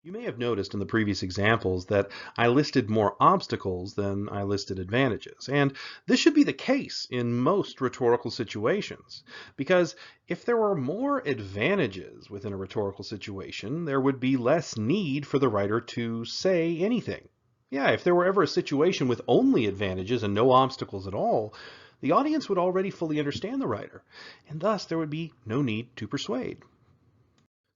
You may have noticed in the previous examples that I listed more obstacles than I listed advantages, and this should be the case in most rhetorical situations, because if there were more advantages within a rhetorical situation, there would be less need for the writer to say anything. Yeah, if there were ever a situation with only advantages and no obstacles at all, the audience would already fully understand the writer, and thus there would be no need to persuade.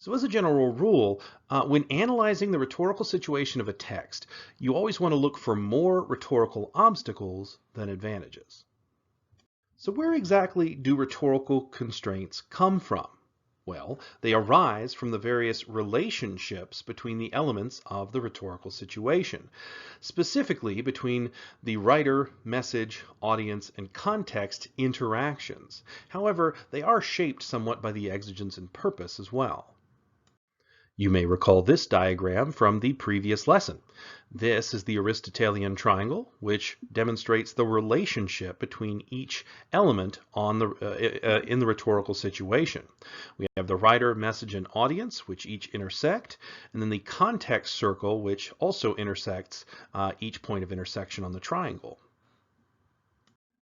So as a general rule, when analyzing the rhetorical situation of a text, you always want to look for more rhetorical obstacles than advantages. So where exactly do rhetorical constraints come from? Well, they arise from the various relationships between the elements of the rhetorical situation, specifically between the writer, message, audience, and context interactions. However, they are shaped somewhat by the exigence and purpose as well. You may recall this diagram from the previous lesson. This is the Aristotelian triangle, which demonstrates the relationship between each element in the rhetorical situation. We have the writer, message, and audience, which each intersect, and then the context circle, which also intersects each point of intersection on the triangle.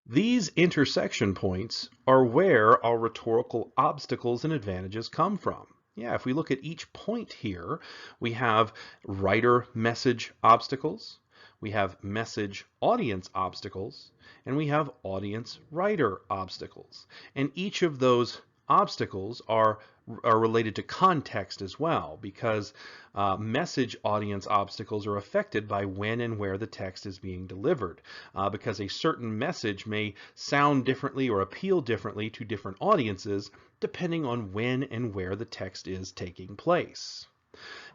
These intersection points are where our rhetorical obstacles and advantages come from. Yeah, if we look at each point here, we have writer message obstacles, we have message audience obstacles, and we have audience writer obstacles. And each of those obstacles are related to context as well, because message audience obstacles are affected by when and where the text is being delivered, because a certain message may sound differently or appeal differently to different audiences depending on when and where the text is taking place.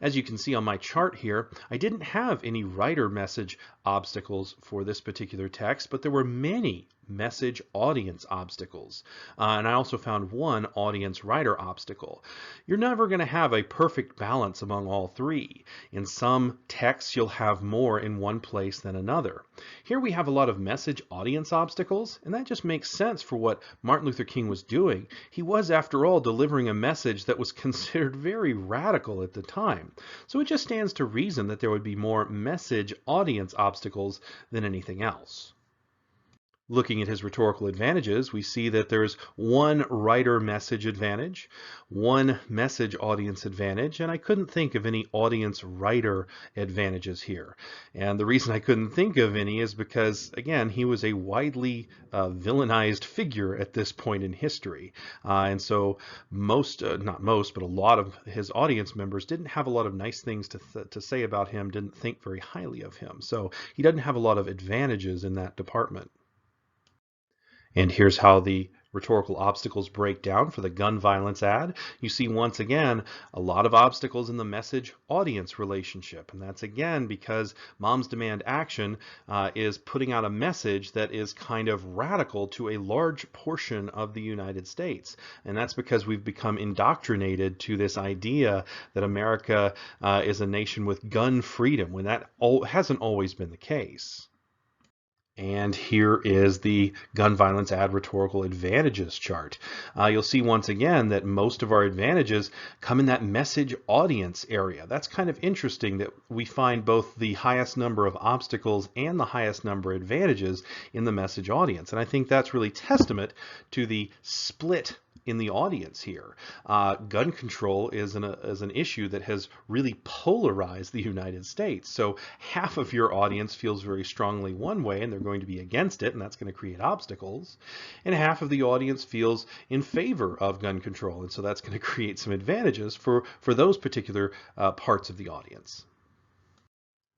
As you can see on my chart here, I didn't have any writer message obstacles for this particular text, but there were many message audience obstacles. And I also found one audience writer obstacle. You're never going to have a perfect balance among all three. In some texts, you'll have more in one place than another. Here we have a lot of message audience obstacles, and that just makes sense for what Martin Luther King was doing. He was, after all, delivering a message that was considered very radical at the time. So it just stands to reason that there would be more message audience obstacles than anything else. Looking at his rhetorical advantages, we see that there's one writer message advantage, one message audience advantage, and I couldn't think of any audience writer advantages here. And the reason I couldn't think of any is because, again, he was a widely villainized figure at this point in history. And so not most, but a lot of his audience members didn't have a lot of nice things to say about him, didn't think very highly of him. So he doesn't have a lot of advantages in that department. And here's how the rhetorical obstacles break down for the gun violence ad. You see once again a lot of obstacles in the message audience relationship, and that's again because Moms Demand Action is putting out a message that is kind of radical to a large portion of the United States, and that's because we've become indoctrinated to this idea that America is a nation with gun freedom, when that hasn't always been the case. And here is the gun violence ad rhetorical advantages chart. You'll see once again that most of our advantages come in that message audience area. That's kind of interesting that we find both the highest number of obstacles and the highest number of advantages in the message audience. And I think that's really testament to the split in the audience here. Gun control is an issue that has really polarized the United States. So half of your audience feels very strongly one way and they're going to be against it, and that's going to create obstacles. And half of the audience feels in favor of gun control, and so that's going to create some advantages for those particular parts of the audience.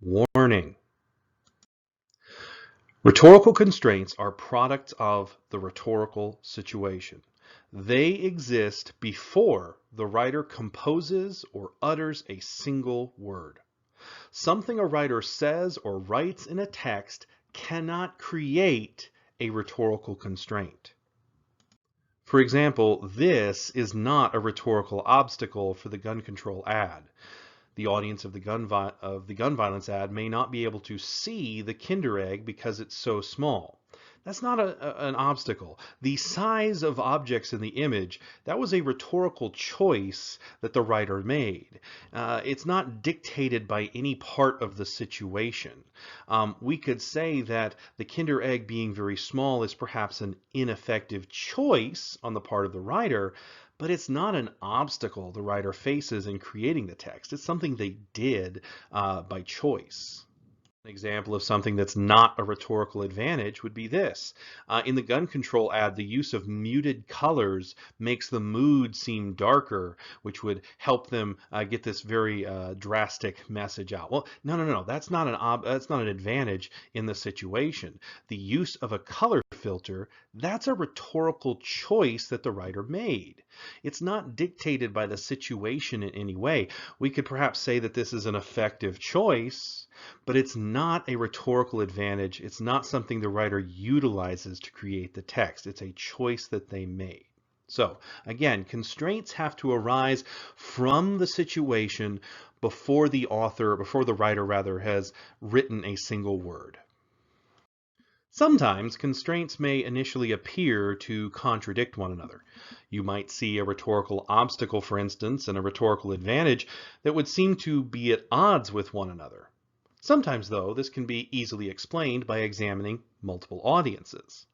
Warning. Rhetorical constraints are products of the rhetorical situation. They exist before the writer composes or utters a single word. Something a writer says or writes in a text cannot create a rhetorical constraint. For example, this is not a rhetorical obstacle for the gun control ad. The audience of the gun violence ad may not be able to see the Kinder Egg because it's so small. That's not an obstacle. The size of objects in the image, that was a rhetorical choice that the writer made. It's not dictated by any part of the situation. We could say that the Kinder Egg being very small is perhaps an ineffective choice on the part of the writer, but it's not an obstacle the writer faces in creating the text. It's something they did by choice. An example of something that's not a rhetorical advantage would be this. In the gun control ad, the use of muted colors makes the mood seem darker, which would help them get this very drastic message out. Well, no. That's not an advantage in the situation. The use of a color filter, that's a rhetorical choice that the writer made. It's not dictated by the situation in any way. We could perhaps say that this is an effective choice, but it's not a rhetorical advantage. It's not something the writer utilizes to create the text. It's a choice that they made. So again, constraints have to arise from the situation before the writer rather, has written a single word. Sometimes constraints may initially appear to contradict one another. You might see a rhetorical obstacle, for instance, and a rhetorical advantage that would seem to be at odds with one another. Sometimes, though, this can be easily explained by examining multiple audiences.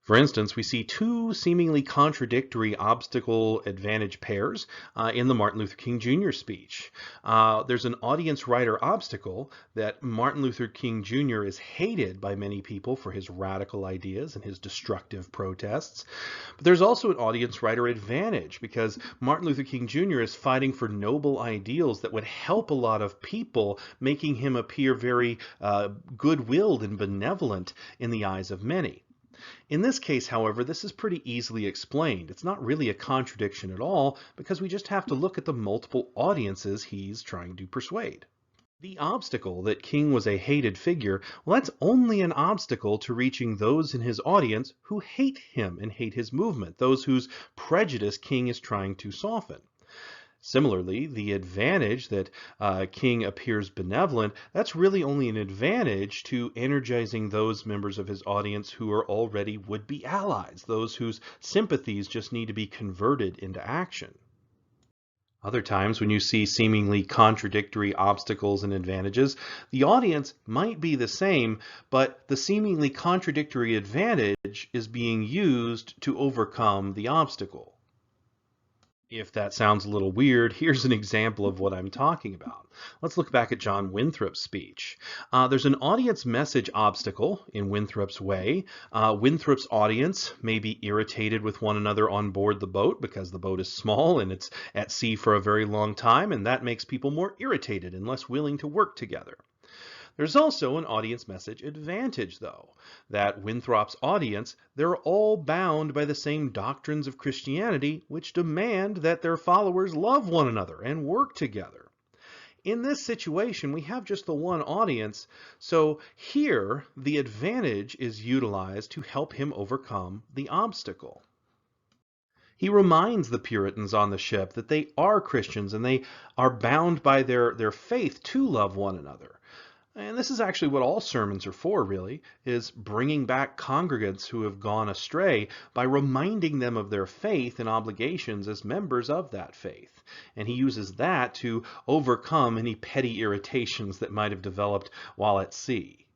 For instance, we see two seemingly contradictory obstacle-advantage pairs in the Martin Luther King Jr. speech. There's an audience-writer obstacle that Martin Luther King Jr. is hated by many people for his radical ideas and his destructive protests. But there's also an audience-writer advantage because Martin Luther King Jr. is fighting for noble ideals that would help a lot of people, making him appear very good-willed and benevolent in the eyes of many. In this case, however, this is pretty easily explained. It's not really a contradiction at all because we just have to look at the multiple audiences he's trying to persuade. The obstacle that King was a hated figure, well, that's only an obstacle to reaching those in his audience who hate him and hate his movement, those whose prejudice King is trying to soften. Similarly, the advantage that King appears benevolent, that's really only an advantage to energizing those members of his audience who are already would-be allies, those whose sympathies just need to be converted into action. Other times, when you see seemingly contradictory obstacles and advantages, the audience might be the same, but the seemingly contradictory advantage is being used to overcome the obstacle. If that sounds a little weird, here's an example of what I'm talking about. Let's look back at John Winthrop's speech. There's an audience message obstacle in Winthrop's way. Winthrop's audience may be irritated with one another on board the boat because the boat is small and it's at sea for a very long time, and that makes people more irritated and less willing to work together. There's also an audience message advantage, though, that Winthrop's audience, they're all bound by the same doctrines of Christianity, which demand that their followers love one another and work together. In this situation, we have just the one audience, so here the advantage is utilized to help him overcome the obstacle. He reminds the Puritans on the ship that they are Christians and they are bound by their faith to love one another. And this is actually what all sermons are for, really, is bringing back congregants who have gone astray by reminding them of their faith and obligations as members of that faith. And he uses that to overcome any petty irritations that might have developed while at sea.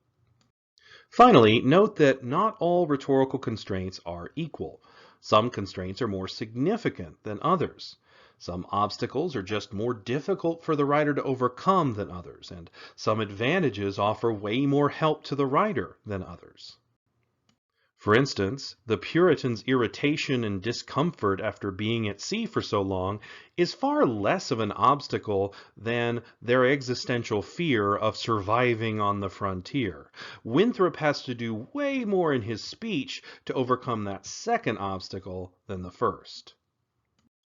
Finally, note that not all rhetorical constraints are equal. Some constraints are more significant than others. Some obstacles are just more difficult for the writer to overcome than others, and some advantages offer way more help to the writer than others. For instance, the Puritans' irritation and discomfort after being at sea for so long is far less of an obstacle than their existential fear of surviving on the frontier. Winthrop has to do way more in his speech to overcome that second obstacle than the first.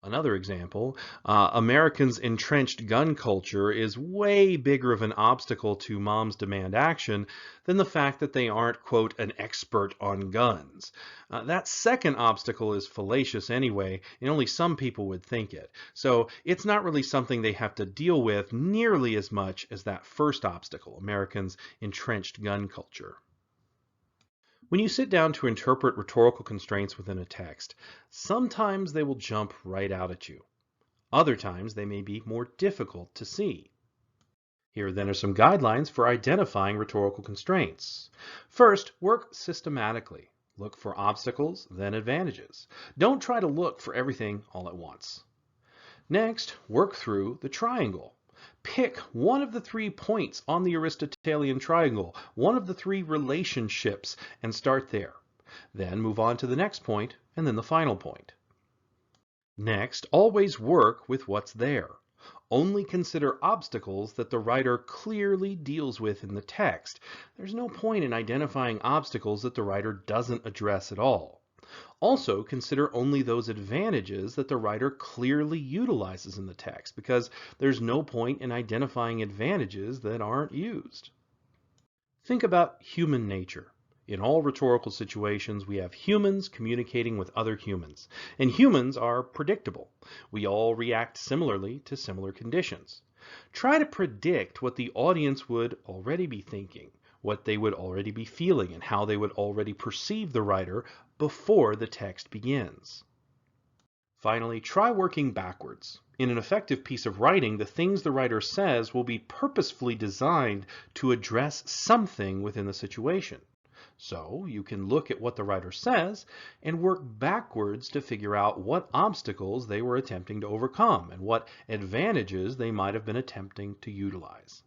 Another example, Americans' entrenched gun culture is way bigger of an obstacle to moms demand action than the fact that they aren't, quote, an expert on guns. That second obstacle is fallacious anyway, and only some people would think it. So it's not really something they have to deal with nearly as much as that first obstacle, Americans' entrenched gun culture. When you sit down to interpret rhetorical constraints within a text, sometimes they will jump right out at you. Other times they may be more difficult to see. Here then are some guidelines for identifying rhetorical constraints. First, work systematically. Look for obstacles, then advantages. Don't try to look for everything all at once. Next, work through the triangle. Pick one of the 3 points on the Aristotelian triangle, one of the 3 relationships, and start there. Then move on to the next point, and then the final point. Next, always work with what's there. Only consider obstacles that the writer clearly deals with in the text. There's no point in identifying obstacles that the writer doesn't address at all. Also, consider only those advantages that the writer clearly utilizes in the text, because there's no point in identifying advantages that aren't used. Think about human nature. In all rhetorical situations, we have humans communicating with other humans, and humans are predictable. We all react similarly to similar conditions. Try to predict what the audience would already be thinking, what they would already be feeling, and how they would already perceive the writer before the text begins. Finally, try working backwards. In an effective piece of writing, the things the writer says will be purposefully designed to address something within the situation. So you can look at what the writer says and work backwards to figure out what obstacles they were attempting to overcome and what advantages they might have been attempting to utilize.